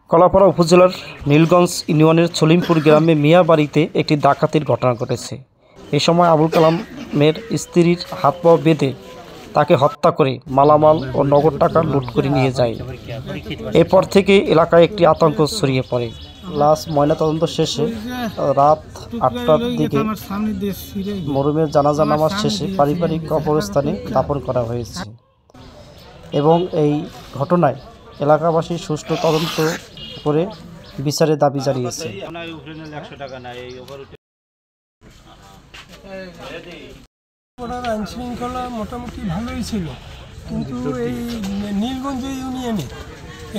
কলাপাড়া উপজেলার নীলগঞ্জ ইউনিয়নের ছলিমপুর গ্রামে মিয়া বাড়িতে একটি ডাকাতির ঘটনা ঘটেছে। এ সময় আবুল কালামের স্ত্রীর হাত পা বেঁধে তাকে হত্যা করে মালামাল ও নগদ টাকা লুট করে নিয়ে যায়। এরপর থেকে এলাকায় একটি আতঙ্ক ছড়িয়ে পড়ে। লাশ ময়নাতদন্ত শেষে রাত 8টার দিকে মরহুমের জানাজা নামাজ শেষে পারিবারিক কবরস্থানে দাফন করা হয়েছে এবং এই ঘটনায় এলাকাবাসী সুষ্ঠু তদন্ত করে বিচারের দাবি জানিয়েছে। আইন শৃঙ্খলা মোটামুটি ভালোই ছিল, কিন্তু এই নীলগঞ্জ ইউনিয়নে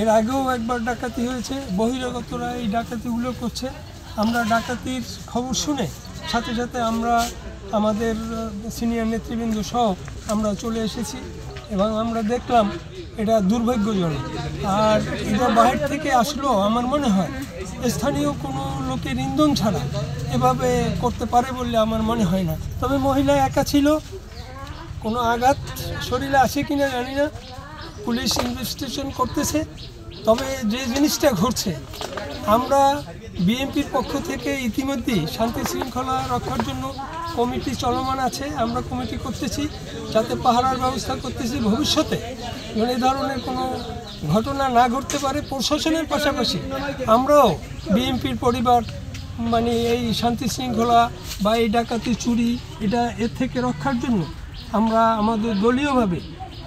এর আগেও একবার ডাকাতি হয়েছে। বহিরাগতরা এই ডাকাতিগুলো করছে। আমরা ডাকাতির খবর শুনে সাথে সাথে আমরা আমাদের সিনিয়র নেতৃবৃন্দ সহ আমরা চলে এসেছি এবং আমরা দেখলাম এটা দুর্ভাগ্যজনক। আর এটা বাহির থেকে আসলো আমার মনে হয় স্থানীয় কোনো লোকের ইন্ধন ছাড়া এভাবে করতে পারে বলে আমার মনে হয় না। তবে মহিলা একা ছিল, কোনো আঘাত শরীরে আছে কিনা জানি না, পুলিশ ইনভেস্টিগেশন করতেছে। তবে যে জিনিসটা ঘটছে, আমরা বিএনপির পক্ষ থেকে ইতিমধ্যেই শান্তি শৃঙ্খলা রক্ষার জন্য কমিটি চলমান আছে। আমরা কমিটি করতেছি যাতে পাহারার ব্যবস্থা করতেছি ভবিষ্যতে যেন এই ধরনের কোনো ঘটনা না ঘটতে পারে। প্রশাসনের পাশাপাশি আমরাও বিএনপির পরিবার মানে এই শান্তি শৃঙ্খলা বা এই ডাকাতি চুরি এর থেকে রক্ষার জন্য আমরা আমাদের দলীয়ভাবে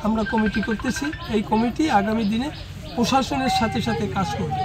আমরা কমিটি করতেছি। এই কমিটি আগামী দিনে প্রশাসনের সাথে সাথে কাজ করবে।